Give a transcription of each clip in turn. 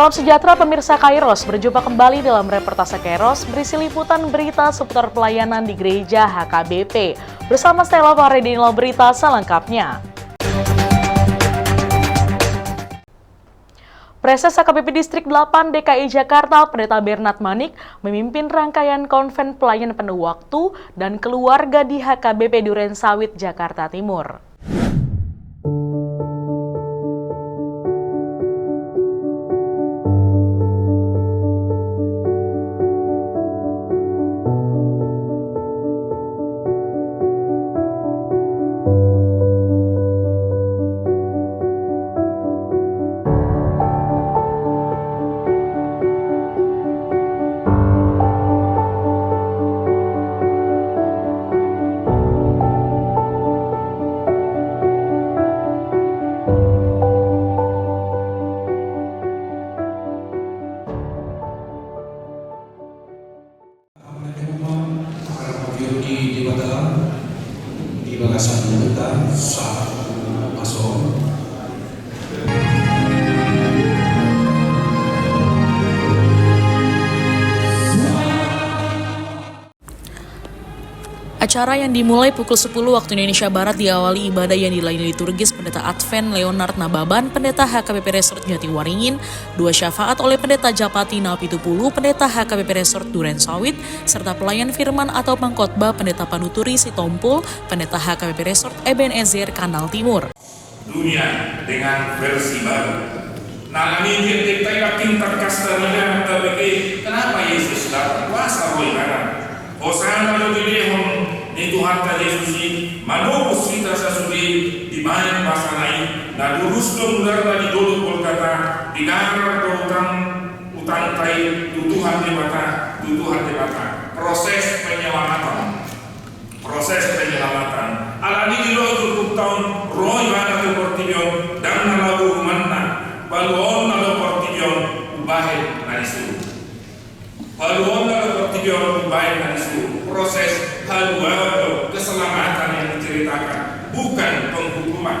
Salam sejahtera pemirsa Kairos, berjumpa kembali dalam reportase Kairos berisi liputan berita seputar pelayanan di gereja HKBP. Bersama Stella Faridinil berita selengkapnya. Preses HKBP Distrik 8 DKI Jakarta, Pendeta Bernard Manik, memimpin rangkaian konven pelayan penuh waktu dan keluarga di HKBP Durensawit, Jakarta Timur. Di bagasan kita saat masuk. Acara yang dimulai pukul 10 waktu Indonesia Barat diawali ibadah yang dilayani liturgis Pendeta Advent Leonard Nababan, Pendeta HKBP Resort Jatiwaringin, 2 syafaat oleh Pendeta Japati Napitupulu, Pendeta HKBP Resort Durensawit, serta pelayan firman atau pengkhotbah Pendeta Panuturi Sitompul, Pendeta HKBP Resort Ebenezer Kanal Timur. Dunia dengan versi baru. Nah, ini kita yakin terkastarnya terbagi. Kenapa Yesus datang? Kuasa roh kanan. Hosana Lodilehon ni Tuhan ta Yesus ni manopus kita sasudi di main bahasa lain na durus dong darah di dulu kolkata di negara utang tai Tuhan di mata proses penyelamatan alani di roh cukup tahun roh ibadah tu portibion dan nalagu manna baluon nalo portibion ubahe narisu baluon nalo portibion ubahe narisu proses haluan keselamatan yang diceritakan bukan penghukuman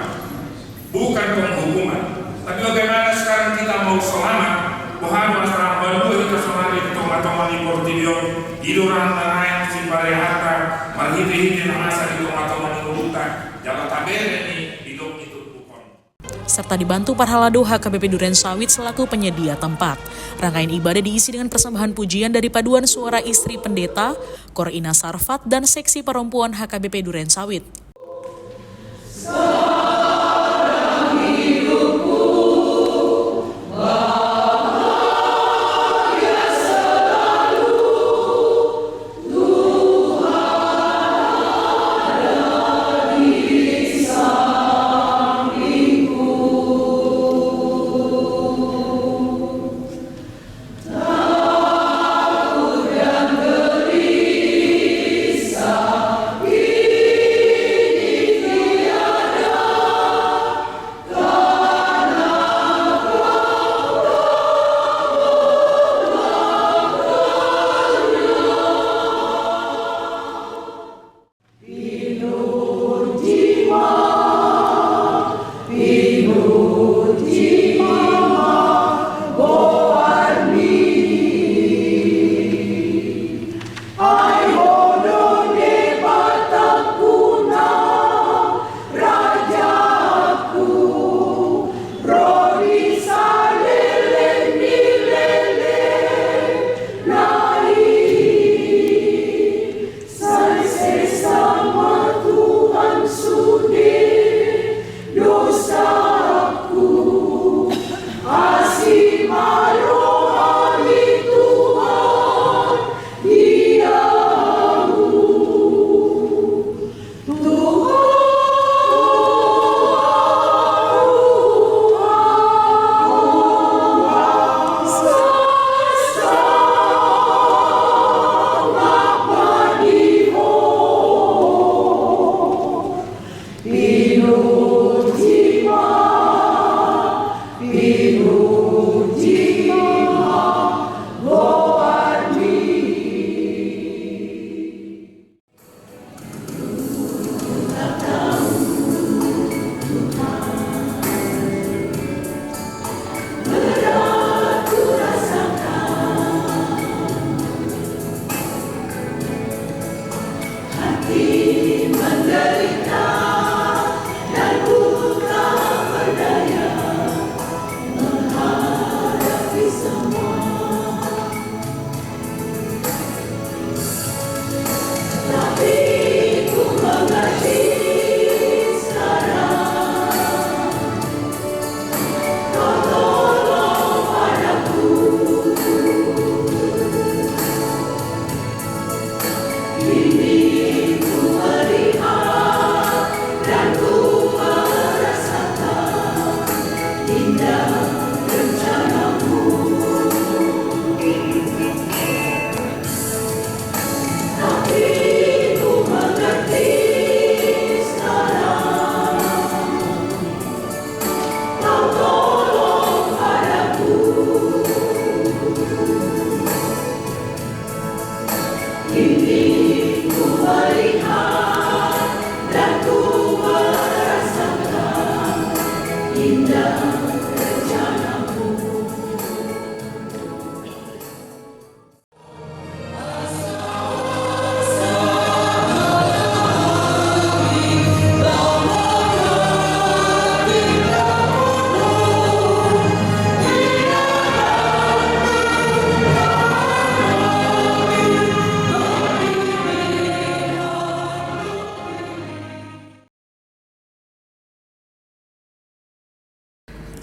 tapi bagaimana sekarang kita mau selamat Tuhan masalah baru kita selamat di tomat-tomat di portibion hiduran tanah si parehata marhiti-hiti namasa di tomat-tomat di hutan jabat tabere ini hidup itu serta dibantu Parhalado HKBP Durensawit selaku penyedia tempat. Rangkaian ibadah diisi dengan persembahan pujian dari paduan suara istri pendeta, Kor Ina Sarfat, dan seksi perempuan HKBP Durensawit.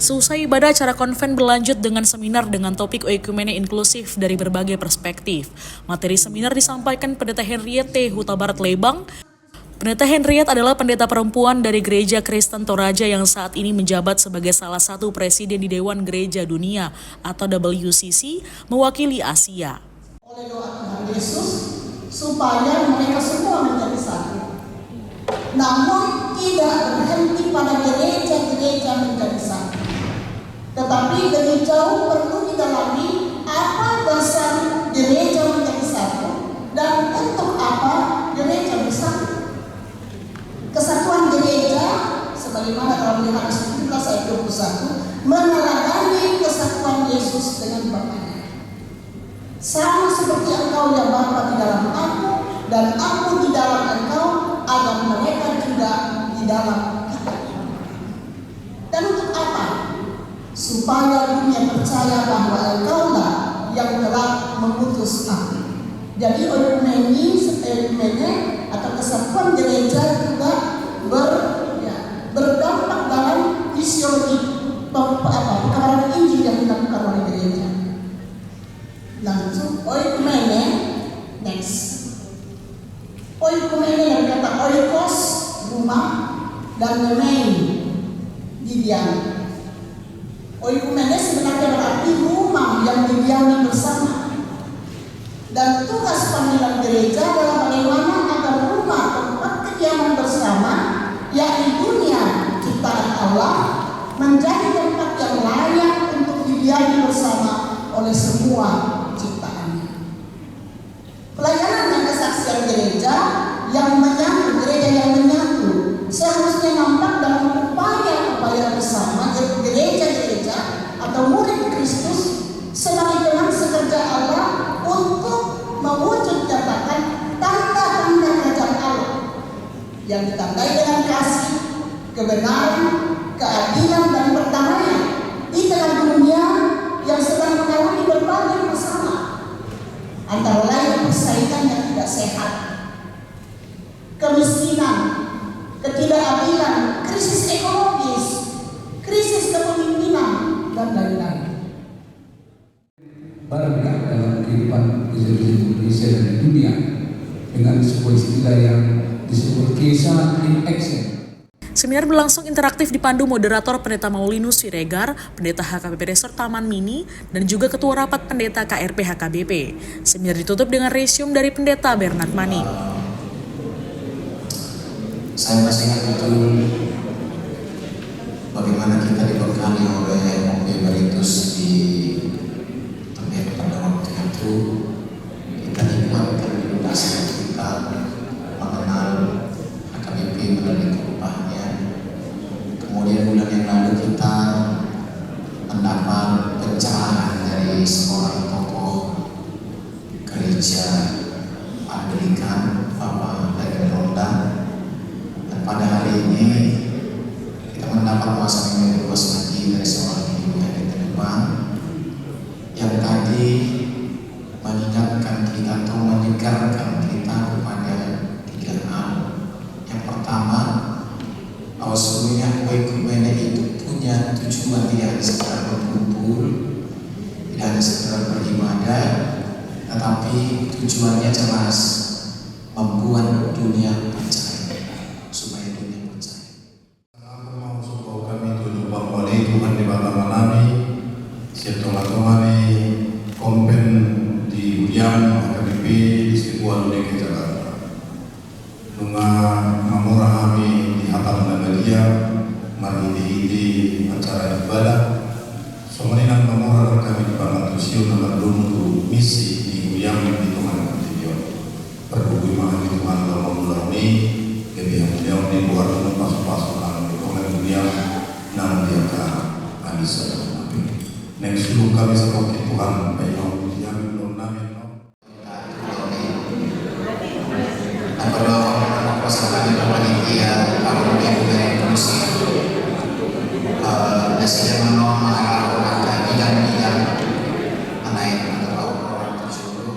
Seusai ibadah, acara konven berlanjut dengan seminar dengan topik oikumene inklusif dari berbagai perspektif. Materi seminar disampaikan Pendeta Henriette T. Huta Barat Lebang. Pendeta Henriette adalah pendeta perempuan dari Gereja Kristen Toraja yang saat ini menjabat sebagai salah satu presiden di Dewan Gereja Dunia atau WCC, mewakili Asia. Oleh doa Tuhan Yesus, supaya mereka semua menjadi satu. Namun tidak berhenti pada gereja-gereja menjadi satu. Tetapi lebih jauh perlu didalami apa dasar gereja menjadi satu dan untuk apa gereja bersatu. Kesatuan gereja sebagaimana dalam Yohanes 17 ayat 21 meneladani kesatuan Yesus dengan Bapa-Nya. Sama seperti engkau yang Bapa di dalam aku dan aku di dalam engkau, agar mereka juga di dalam kita. Dan untuk apa? Supaya dunia percaya bahwa engkaulah yang telah mengutus aku. Jadi oikumene atau kesatuan gereja juga berdampak dalam fisiologi pekabaran Injil yang dilakukan oleh gereja. Langsung oikumene, next. Oikumene dari kata oikos, rumah, dan nemein, didiami. Oikumene sebenarnya berarti rumah yang didiami bersama. Dan tugas panggilan gereja adalah bagaimana agar rumah tempat kediaman bersama, yakni dunia ciptaan Allah, menjadi tempat yang layak untuk didiami bersama oleh semua ciptaannya. Pelayanan dan kesaksian gereja yang menyatu, seharusnya nampak dalam upaya-upaya bersama gereja-gereja atau murid Kristus sebagai teman sekerja Allah untuk mewujud nyatakan tanda-tanda kerajaan Allah yang ditandai dengan kasih, kebenaran, keadilan, dan perdamaian di tengah dunia yang sedang mengalami berbagai masalah, antara lain persaingan yang tidak sehat, kemiskinan, ketidakadilan, krisis ekologis, krisis kepemimpinan, dan lain-lain. Berkat dalam kehidupan Indonesia dan dunia dengan sebuah istilah yang disebut kisah in action. Seminar berlangsung interaktif dipandu moderator Pendeta Maulinus Siregar, Pendeta HKBP Resort Taman Mini, dan juga Ketua Rapat Pendeta KRP HKBP. Seminar ditutup dengan resium dari Pendeta Bernard Mani. Saya masih ingat betul bagaimana kita dibekali oleh Emeritus di tempat pada waktu itu. Kita dikuatkan di dasar kita mengenal HKBP melalui upahnya. Kemudian bulan yang lalu kita mendapat pencerahan dari seorang tokoh gereja Anglikan, Bapak Leonard Tujuannya jelas, membuat dunia percaya, supaya dunia percaya. Masuk kami tujuh pamwali Tuhan di bawah kami, setelah kami kompen di Udian KBP di Situan DKI Jakarta. Dengan mamurah kami di Hatam dan Bagia, mari di acara ibadah. Semuanya mamurah kami di Bangka Tusiun nomor 2 misi di Udian di Tuhan Ketidion. Berbukti mahal di Tuhan dalam ini, kebiasaan di luar pas-pas orang Tuhan Udian nanti akan Anissa. Next dulu kami seperti Tuhan baik yang belum namin. Kalau pasangan itu panitia kalau dia juga inklusif, biasanya menolak bidang-bidang anak atau orang tersebut.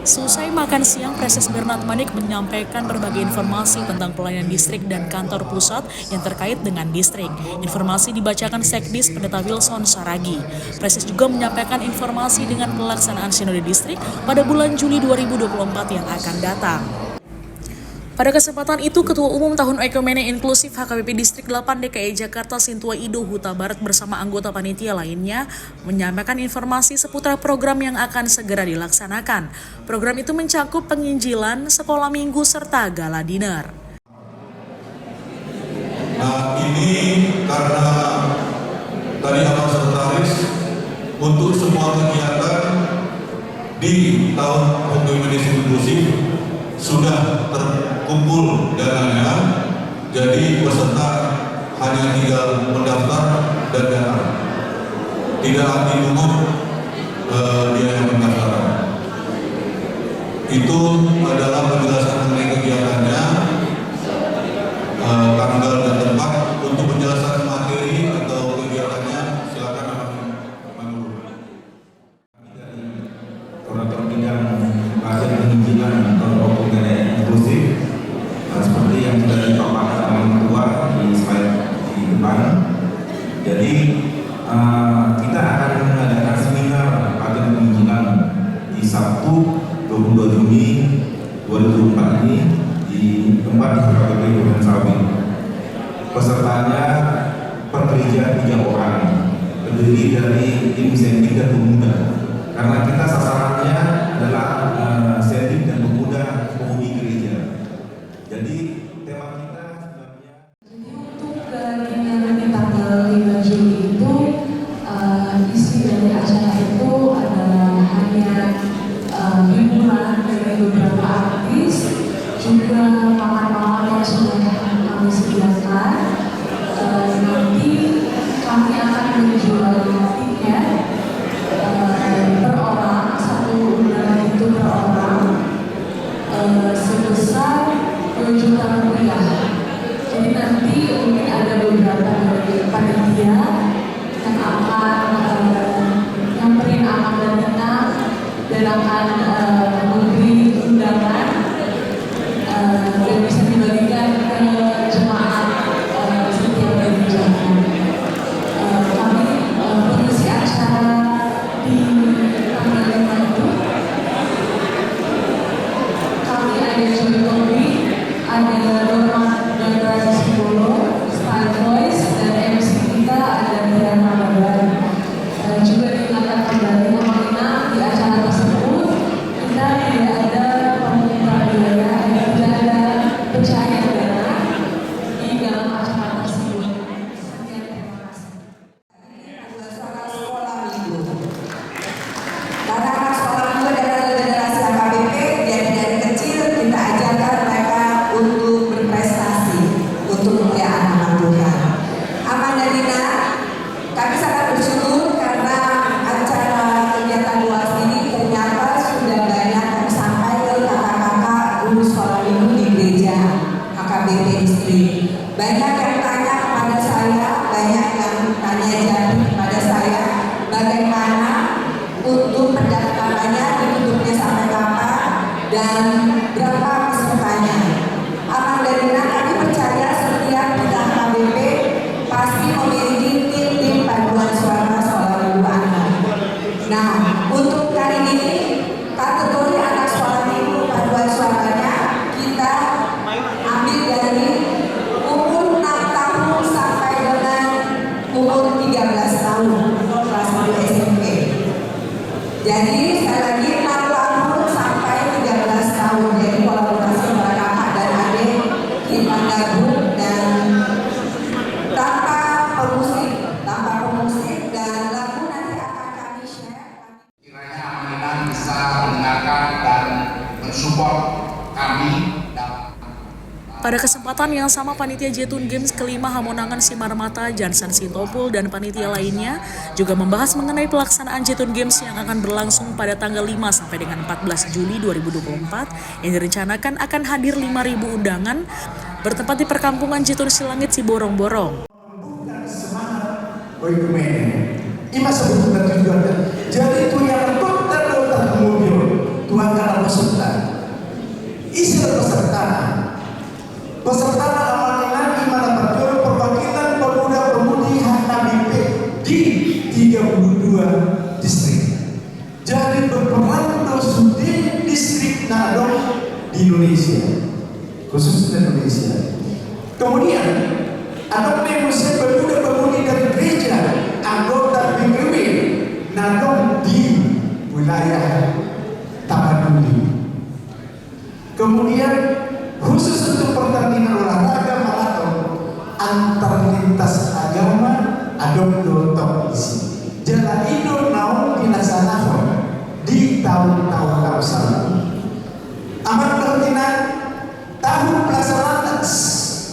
Selesai makan siang, Presiden Bernard Manik menyampaikan berbagai informasi tentang pelayanan distrik dan kantor pusat yang terkait dengan distrik. Informasi dibacakan Sekdis Pendeta Wilson Saragi. Presiden juga menyampaikan informasi dengan pelaksanaan sinode distrik pada bulan Juli 2024 yang akan datang. Pada kesempatan itu, Ketua Umum Tahun Ekumene Inklusif HKBP Distrik 8 DKI Jakarta Sintua Ido Huta Barat bersama anggota panitia lainnya menyampaikan informasi seputar program yang akan segera dilaksanakan. Program itu mencakup penginjilan, sekolah minggu, serta gala dinner. Nah, ini karena tadi Abang Sekretaris untuk semua kegiatan di tahun Ekumene Inklusif sudah terkumpul dananya, jadi peserta hanya tinggal mendaftar dan datang, tidak dipungut biaya pendaftaran. Itu adalah penjelasan mengenai kegiatannya, tanggal dan tempat. Untuk penjelasan materi atau kegiatannya silakan Abang Nurul. Koordinator bidang pelajaran penginjilan atau Ekumene Inklusif, seperti yang sudah dipaparkan oleh ketua di slide di depan. Jadi kita akan mengadakan seminar pelajaran penginjilan di Sabtu 22 Juni 2024 ini di tempat di HKBP Duren Sawit. Pesertanya per gereja 3 orang, terdiri dari tim sendik dan pemuda. Karena kita sasarannya adalah sendik dan pemuda penghuni gereja. Jadi tema kita sebenarnya untuk kegiatan di tanggal 5 Juli itu isi dari acara itu adalah hanya hiburan dari beberapa artis, juga makan-makan yang sudah kami sediakan. Nanti kami akan menjual tiket per orang, 1 undangan itu per orang sebesar 2 juta rupiah. Jadi nanti mungkin ada beberapa dari panitia yang akan nyamperin Amang dan Nina dan akan memberi undangan dan bisa dibagikan ke jemaat setiap gereja. Kami mengisi acara di tanggal 5 itu. Kami ada Joy Kobi, ada Norma dan Sibolo, Style Voice, dan MC kita ada Dian Mababan. Juga diingatkan kembali Amalina di acara tersebut kita tidak ada pemungutan biaya, tidak ada pencairan dana di dalam acara tersebut. Sekian, terima kasih. Karena anak sekolah minggu adalah generasi HKBP, jadi dari kecil kita ajarkan mereka untuk berprestasi, untuk kemuliaan nama Tuhan. Aman dan Nina, kami sangat bersyukur karena acara kegiatan luas ini ternyata sudah banyak yang sampai ke kakak-kakak lulus sekolah minggu di gereja HKBP Distrik. Banyak yang tanya kepada saya, banyak yang tanya jadi kepada saya, bagaimana untuk pendaftarannya, ditutupnya sampai kapan, dan berapa pesertanya. Aman dan Nina, kami percaya setiap kita HKBP pasti memiliki tim-tim paduan suara sekolah minggu anak. Nah, untuk kali ini kategori Pada kesempatan yang sama, panitia Jatun Games kelima Hamonangan Simarmata, Jansan Sintopul, dan panitia lainnya juga membahas mengenai pelaksanaan Jatun Games yang akan berlangsung pada tanggal 5 sampai dengan 14 Juli 2024 yang direncanakan akan hadir 5.000 undangan bertempat di perkampungan Jatun Silangit Siborong-Borong. Jadi itu yang dokter mobil Tuhan karena peserta isi peserta amanah gimana berjuang perwakilan pemuda-pemudi HKBP di 32 distrik. Jadi berperan di distrik Nadong di Indonesia, khususnya Indonesia. Kemudian ada manusia pemuda-pemudi dari gereja anggota PPW Nadong di wilayah Tapanuli. Kemudian khusus untuk pertandingan olahraga maraton antar lintas agama adong top isi. Jalan Indo naung dilaksanakan di tahun-tahun lalu. Amat pertindak tahun pelaksanaan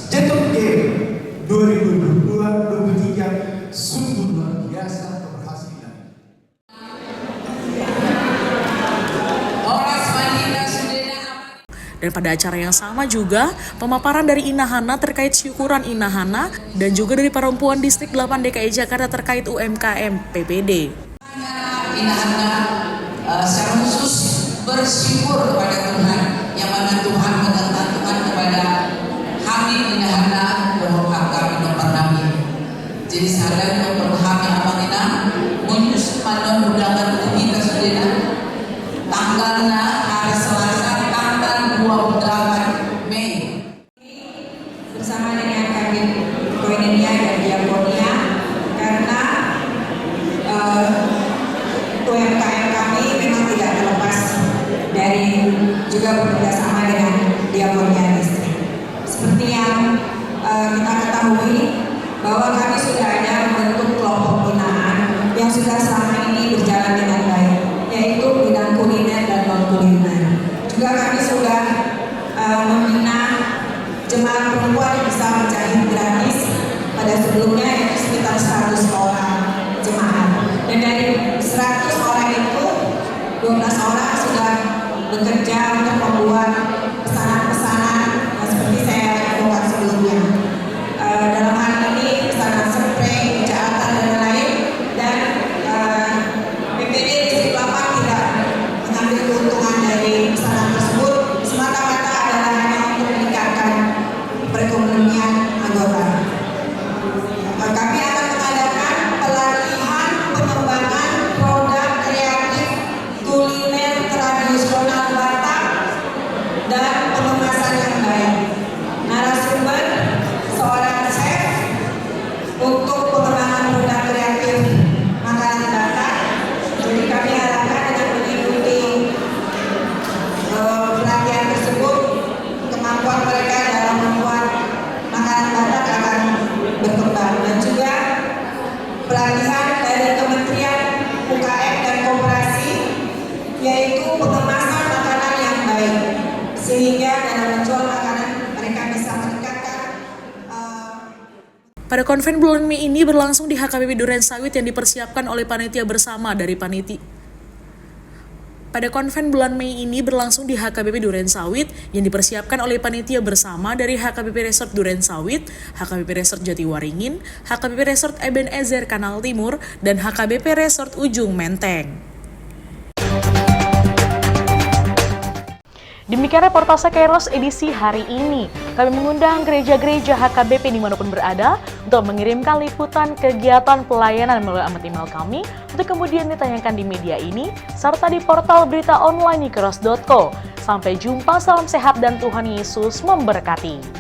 Jatun Game 2022-2023 sungguh luar biasa keberhasilan. Dan pada acara yang sama juga, pemaparan dari Inahana terkait syukuran Inahana dan juga dari perempuan distrik 8 DKI Jakarta terkait UMKM PPD. Inahana secara khusus bersyukur kepada Tuhan yang mana Tuhan menentukan kepada kami Inahana berhak kami mempernabi. Jadi saya memperhami amanina menyusun pada undangan kita sudah tanggalnya hari Selasa tanggal 28 Mei bersama dengan kami Koinonia dan Diakonia karena UMKM kami memang tidak terlepas dari juga bekerjasama dengan Diakonia Distrik. Seperti yang kita ketahui bahwa kami sudah ada membentuk kelompok binaan yang sudah selama ini berjalan dengan baik, yaitu bidang kuliner dan non-kuliner. Juga kami sudah membina jemaat perempuan yang bisa menjahit gratis pada sebelumnya yaitu sekitar 100 orang jemaat. Dan dari 100 orang itu 12 orang sudah bekerja untuk membuat pesanan-pesanan seperti saya lakukan sebelumnya. Dalam hal ini pesanan spray, kejahatan dan lain-lain, dan PPD Distrik 8 tidak mengambil keuntungan dari pesanan tersebut, semata-mata adalah hanya untuk meningkatkan perekonomian anggota. Kami akan mengadakan pelatihan pengembangan produk kreatif kuliner tradisional Batak dan pengemasan yang baik. Narasumber seorang chef untuk pengembangan produk kreatif makanan Batak. Jadi kami harapkan dengan mengikuti pelatihan tersebut kemampuan mereka dalam membuat makanan Batak akan berkembang. Dan juga pelatihan dari Kementerian UKM dan Koperasi yaitu pengemasan makanan yang baik sehingga dalam menjual makanan mereka bisa meningkatkan. Pada konven bulan Mei ini berlangsung di HKBP Durensawit yang dipersiapkan oleh panitia bersama dari Pada konven bulan Mei ini berlangsung di HKBP Durensawit yang dipersiapkan oleh panitia bersama dari HKBP Resort Durensawit, HKBP Resort Jatiwaringin, HKBP Resort Ebenezer Kanal Timur, dan HKBP Resort Ujung Menteng. Demikian reportase Kairos edisi hari ini. Kami mengundang gereja-gereja HKBP dimanapun berada untuk mengirimkan liputan kegiatan pelayanan melalui alamat email kami untuk kemudian ditayangkan di media ini serta di portal berita online kairos.co. Sampai jumpa, salam sehat dan Tuhan Yesus memberkati.